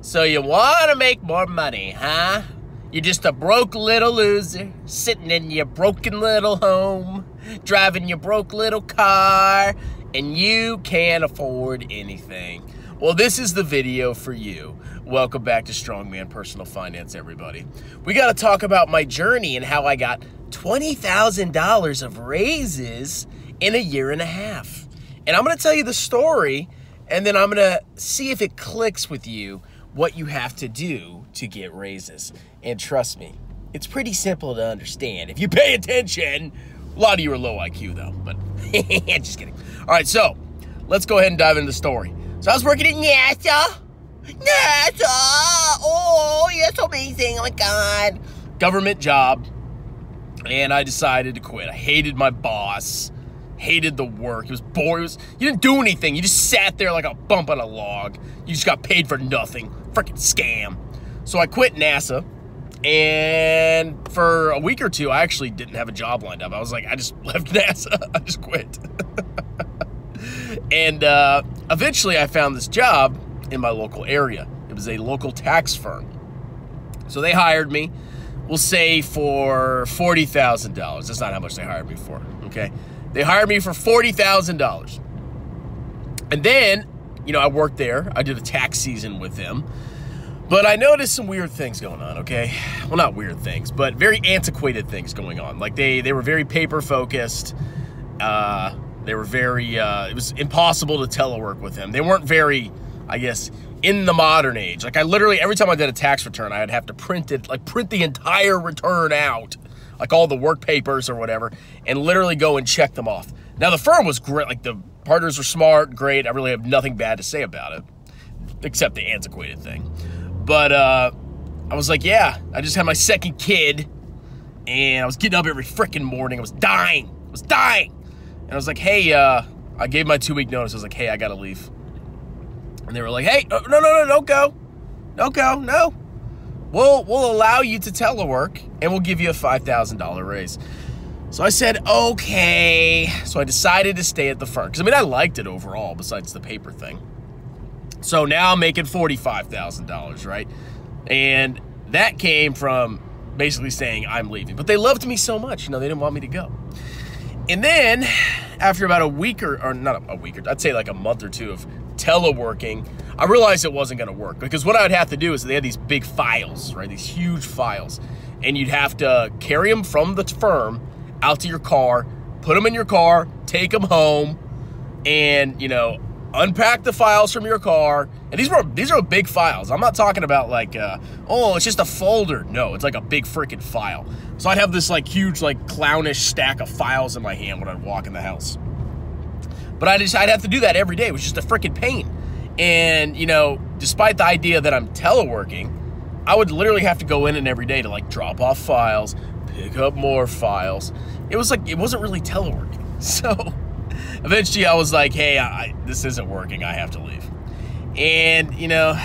So you want to make more money, huh? You're just a broke little loser, sitting in your broken little home, driving your broke little car, and you can't afford anything. Well, this is the video for you. Welcome back to Strongman Personal Finance, everybody. We got to talk about my journey and how I got $20,000 of raises in a year and a half. And I'm going to tell you the story, and then I'm going to see if it clicks with you what you have to do to get raises. And trust me, it's pretty simple to understand if you pay attention. A lot of you are low IQ though, but just kidding. All right, so let's go ahead and dive into the story. So I was working at NASA. Oh, yeah, that's amazing. Oh my God. Government job. And I decided to quit. I hated my boss. Hated the work. It was boring. You didn't do anything. You just sat there like a bump on a log. You just got paid for nothing. Freaking scam. So I quit NASA. And for a week or two, I actually didn't have a job lined up. I was like, I just left NASA. I just quit. And eventually I found this job in my local area. It was a local tax firm. So they hired me, we'll say for $40,000. That's not how much they hired me for, okay? They hired me for $40,000. And then, you know, I worked there. I did a tax season with them. But I noticed some weird things going on, okay? Well, not weird things, but very antiquated things going on. Like they were very paper focused. They were very, it was impossible to telework with them. They weren't very, I guess, in the modern age. Like I literally, every time I did a tax return, I'd have to print it, like print the entire return out, like all the work papers or whatever, and literally go and check them off. Now the firm was great, like the partners were smart, great. I really have nothing bad to say about it, except the antiquated thing. But I was like, yeah, I just had my second kid, and I was getting up every freaking morning. I was dying. And I was like, hey, I gave my 2-week notice. I was like, hey, I gotta leave. And they were like, hey, no, don't go. Don't go, no. We'll allow you to telework, and we'll give you a $5,000 raise. So I said, okay. So I decided to stay at the firm. Because, I mean, I liked it overall, besides the paper thing. So now I'm making $45,000, right? And that came from basically saying I'm leaving. But they loved me so much, you know, they didn't want me to go. And then after about a week or not a week, I'd say like a month or two of teleworking, I realized it wasn't going to work. Because what I would have to do is they had these big files, right? These huge files. And you'd have to carry them from the firm out to your car, put them in your car, take them home, and, you know, unpack the files from your car. And these are big files. I'm not talking about like, oh, it's just a folder. No, it's like a big freaking file. So I'd have this like huge, like clownish stack of files in my hand when I'd walk in the house. But I'd have to do that every day. It was just a freaking pain. And, you know, despite the idea that I'm teleworking, I would literally have to go in and every day to like drop off files, pick up more files. It was like, it wasn't really teleworking. So eventually I was like, hey, this isn't working. I have to leave. And, you know,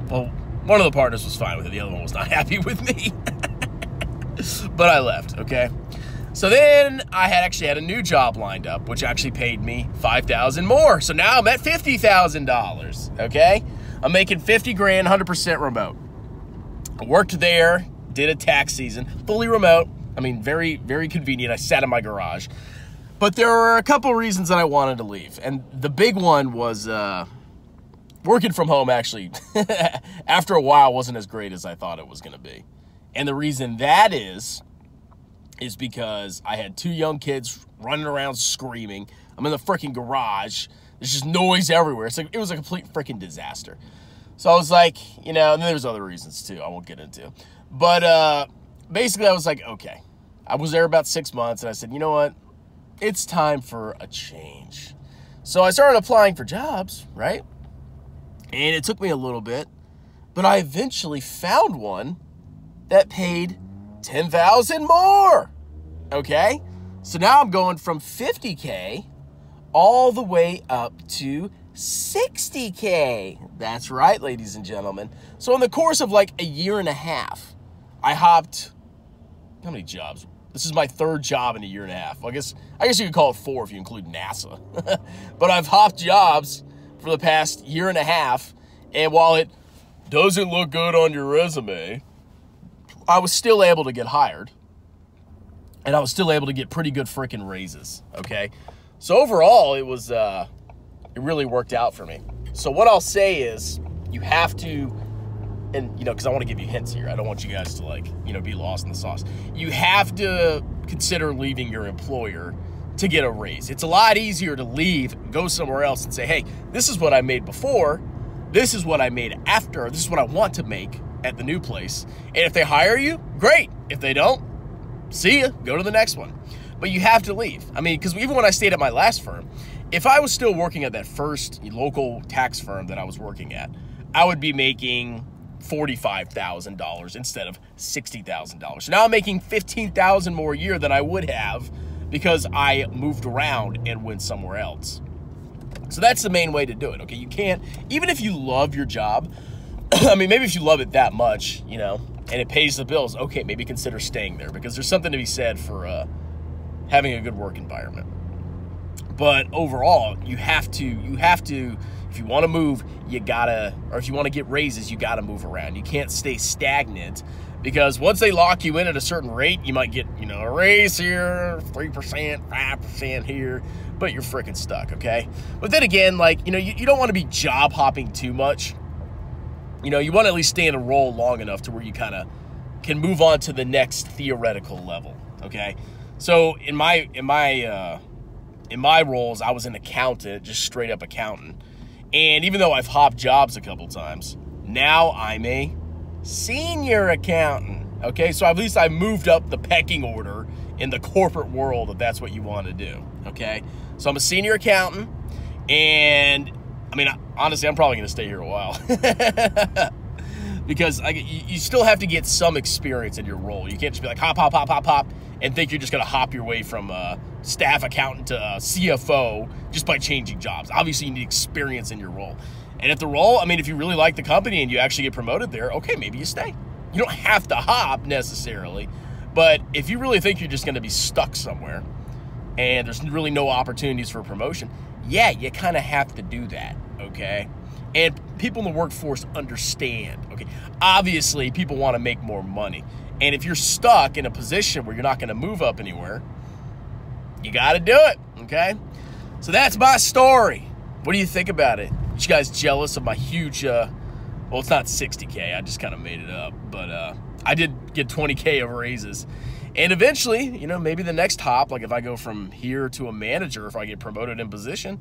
well, one of the partners was fine with it. The other one was not happy with me. But I left, okay? So then I actually had a new job lined up, which actually paid me $5,000 more. So now I'm at $50,000, okay? I'm making $50 grand, 100% remote. I worked there, did a tax season, fully remote. I mean, very, very convenient. I sat in my garage. But there were a couple reasons that I wanted to leave. And the big one was working from home actually, after a while, wasn't as great as I thought it was going to be. And the reason that is because I had 2 young kids running around screaming. I'm in the freaking garage. There's just noise everywhere. It was a complete freaking disaster. So I was like, you know, and there's other reasons too I won't get into. But basically I was like, okay. I was there about 6 months, and I said, you know what? It's time for a change. So I started applying for jobs, right? And it took me a little bit, but I eventually found one that paid $10,000 more, okay? So now I'm going from $50K all the way up to $60K. That's right, ladies and gentlemen. So in the course of like a year and a half, I hopped, how many jobs? This is my 3rd job in a year and a half. I guess you could call it 4 if you include NASA. But I've hopped jobs for the past year and a half, and while it doesn't look good on your resume, I was still able to get hired. And I was still able to get pretty good freaking raises, okay? So overall, it really worked out for me. So what I'll say is, you have to, and, you know, because I want to give you hints here. I don't want you guys to, like, you know, be lost in the sauce. You have to consider leaving your employer to get a raise. It's a lot easier to leave, go somewhere else and say, hey, this is what I made before. This is what I made after. This is what I want to make at the new place. And if they hire you, great. If they don't, see ya, go to the next one. But you have to leave. I mean, because even when I stayed at my last firm, if I was still working at that first local tax firm that I was working at, I would be making $45,000 instead of $60,000. So now I'm making $15,000 more a year than I would have because I moved around and went somewhere else. So that's the main way to do it, okay? You can't, even if you love your job, I mean, maybe if you love it that much, you know, and it pays the bills, okay, maybe consider staying there because there's something to be said for having a good work environment. But overall, you have to, if you want to move, you gotta, or if you want to get raises, you gotta move around. You can't stay stagnant because once they lock you in at a certain rate, you might get, you know, a raise here, 3%, 5% here, but you're freaking stuck, okay? But then again, like, you know, you don't want to be job hopping too much. You know, you want to at least stay in a role long enough to where you kind of can move on to the next theoretical level, okay? So in my roles, I was an accountant, just straight up accountant. And even though I've hopped jobs a couple times, now I'm a senior accountant, okay? So at least I moved up the pecking order in the corporate world if that's what you want to do, okay? So I'm a senior accountant, and I mean, honestly, I'm probably going to stay here a while because you still have to get some experience in your role. You can't just be like hop, hop, hop, hop, hop, and think you're just going to hop your way from staff accountant to CFO just by changing jobs. Obviously, you need experience in your role. And if the role, I mean, if you really like the company and you actually get promoted there, okay, maybe you stay. You don't have to hop necessarily, but if you really think you're just going to be stuck somewhere and there's really no opportunities for promotion, yeah, you kind of have to do that, okay? And people in the workforce understand, okay? Obviously, people want to make more money. And if you're stuck in a position where you're not going to move up anywhere, you got to do it, okay? So that's my story. What do you think about it? You guys jealous of my huge, well, it's not 60K. I just kind of made it up. But I did get 20K of raises. And eventually, you know, maybe the next hop, like if I go from here to a manager, if I get promoted in position,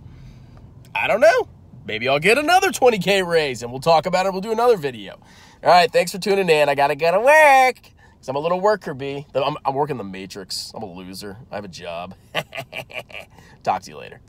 I don't know. Maybe I'll get another 20K raise and we'll talk about it. We'll do another video. All right, thanks for tuning in. I got to go to work because I'm a little worker bee. I'm working the Matrix. I'm a loser. I have a job. Talk to you later.